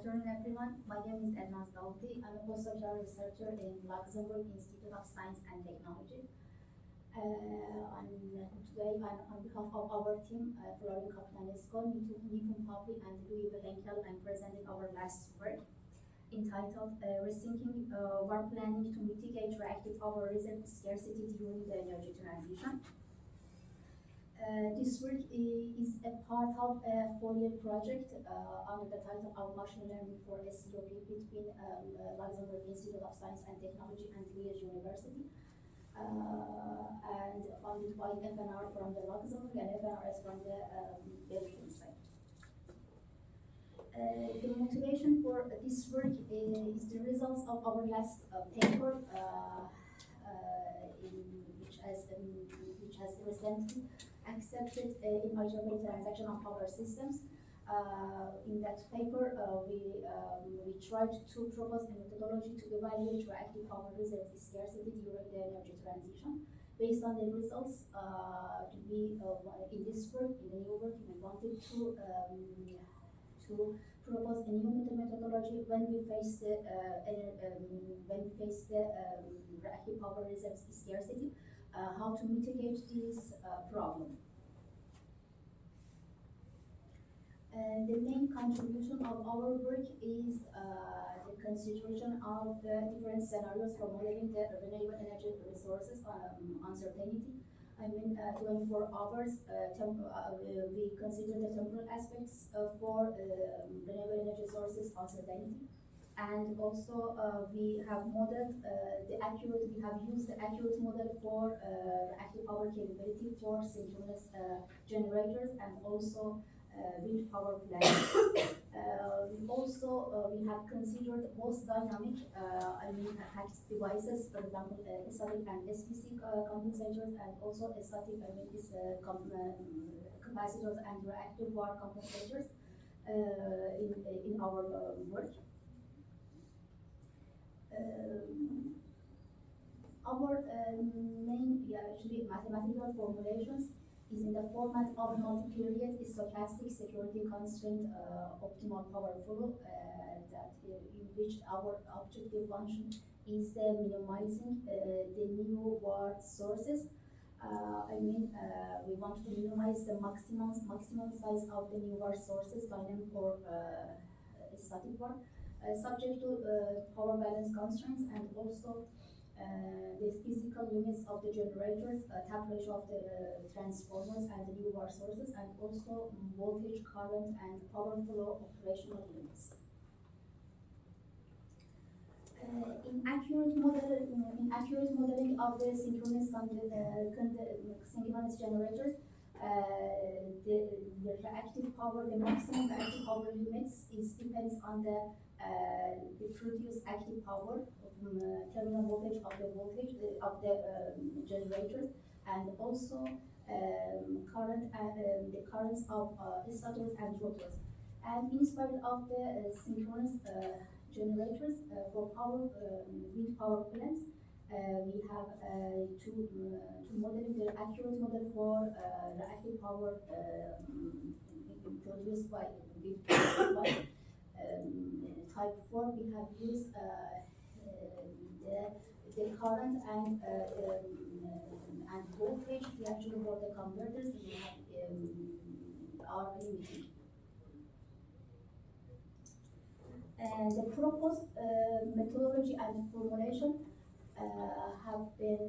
afternoon, everyone. My name is Elnaz. I'm a postdoctoral researcher in Luxembourg Institute of Science and Technology. Today, on behalf of our team, Florin, Capitanescu, Nipun, Popli, and Wehenkel, I'm presenting our last work entitled Rethinking War Planning to Mitigate Reactive Power Reserve Scarcity During the Energy Transition. This work is a part of a 4-year project under the title of Machine Learning for SCOP between Luxembourg Institute of Science and Technology and Liege University, and funded by FNR from the Luxembourg and FNRS from the Belgium side. The motivation for this work is the results of our last paper, which has recently accepted in IEEE transaction of power systems. In that paper, we tried to propose a methodology to evaluate reactive power reserve scarcity during the energy transition. Based on the results, in this work, in the new work, we wanted to propose a new methodology when we face the reactive power reserve scarcity. How to mitigate this problem. The main contribution of our work is the consideration of the different scenarios for modeling the renewable energy resources uncertainty. 24 hours, we consider the temporal aspects for renewable energy sources uncertainty. And also we have modeled we have used the accurate model for reactive power capability for synchronous generators and also wind power plants. We have considered both dynamic, fixed devices, for example, static and SPC compensators, and also static, capacitors and reactive power compensators in our work. Our main mathematical formulations is in the format of multi-period stochastic security constraint optimal power flow, in which our objective function is minimizing the new war sources. We want to minimize the maximum size of the new war sources, dynamic or static war, subject to power balance constraints, and also the physical limits of the generators, tap ratio of the transformers and the new war sources, and also voltage, current, and power flow operational limits. In accurate modeling of the synchronous generators, the reactive power, the maximum reactive power limits depends on the produced active power of terminal voltage of the generators, and also current the currents of stators and rotors. And in spite of the synchronous generators for wind power plants, we have to model the accurate model for reactive power produced by wind power. Type 4, we have used the current and voltage actually for the converters we have are limited. And the proposed methodology and formulation have been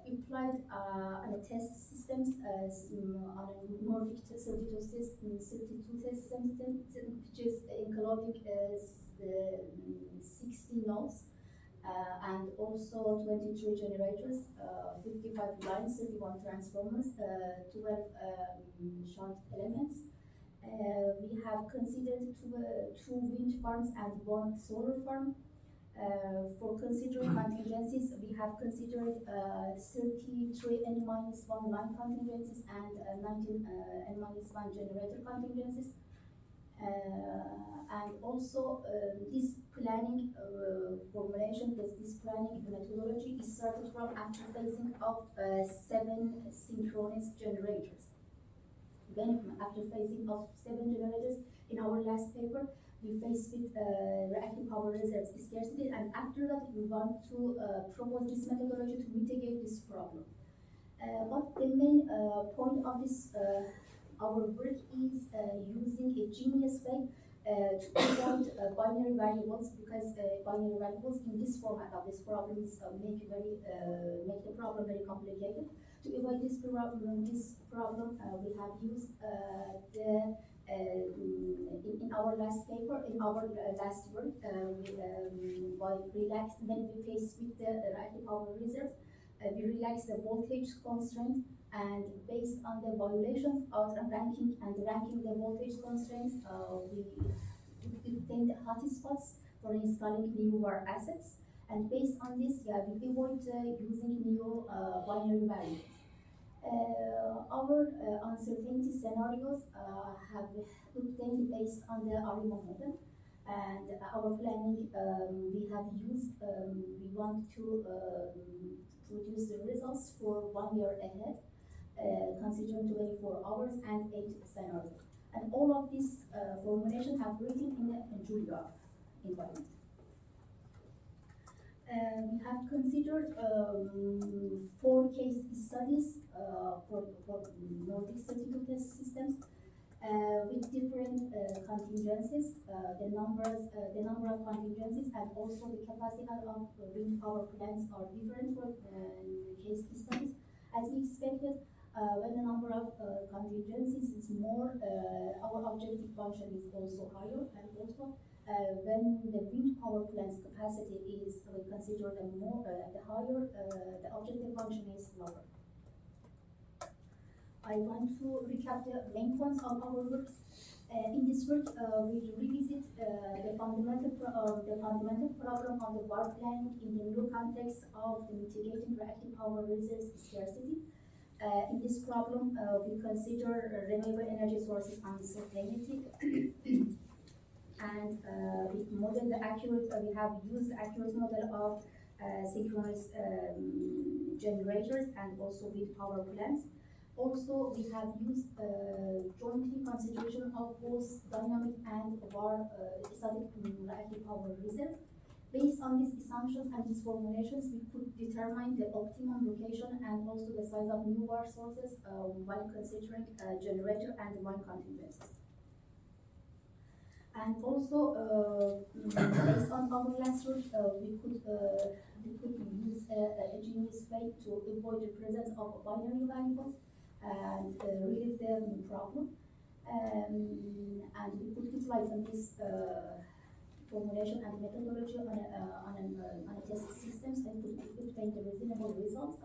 applied on a test systems on a Nordic 32 test system, which is including 60 nodes and also 23 generators, 55 lines, 31 transformers, 12 shunt elements. We have considered two wind farms and 1 solar farm. For considering contingencies, we have considered 33 N-1 line contingencies and 19 N-1 generator contingencies. And also this planning formulation, this planning methodology is started from after phasing of 7 synchronous generators. Then after phasing of 7 generators in our last paper, we face with reactive power reserves scarcity, and after that we want to propose this methodology to mitigate this problem. But the main point of this our work is using a genius way to avoid binary variables, because binary variables in this format of this problem is make the problem very complicated. To avoid this problem, we have used in our last paper, in our last work, by relaxed, when we face with the reactive power reserve, we relax the voltage constraint, and based on the violations of ranking the voltage constraints, we obtain the hotspots for installing newer assets. And based on this, we avoid using new binary variables. Our uncertainty scenarios have obtained based on the ARIMO model, and our planning we have used, we want to produce the results for 1 year ahead, considering 24 hours and 8 scenarios. And all of this formulation have written in a Julia environment. We have considered 4 case studies for Nordic 32 test systems with different contingencies, the number of contingencies, and also the capacity of wind power plants are different for case studies. As we expected, when the number of contingencies is more, our objective function is also higher, and also when the wind power plant's capacity is considered the higher, the objective function is lower. I want to recap the main points of our work. In this work, we revisit the fundamental problem of the war planning in the new context of the mitigating reactive power reserves scarcity. In this problem, we consider renewable energy sources uncertainty, and we model the accurate. We have used the accurate model of synchronous generators and also wind power plants. Also, we have used jointly consideration of both dynamic and static reactive power reserve. Based on these assumptions and these formulations, we could determine the optimum location and also the size of new war sources while considering generator and wind contingencies. And also, based on our last work, we could use a genius way to avoid the presence of binary variables and relieve the problem. And we could apply on this formulation and methodology on a test systems and could obtain the reasonable results.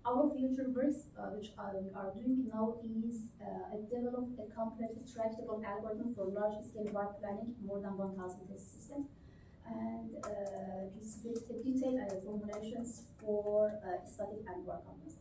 Our future works, which we are doing now, is develop a complete tractable algorithm for large-scale war planning, more than 1,000 test systems, and this with detailed formulations for static and war components.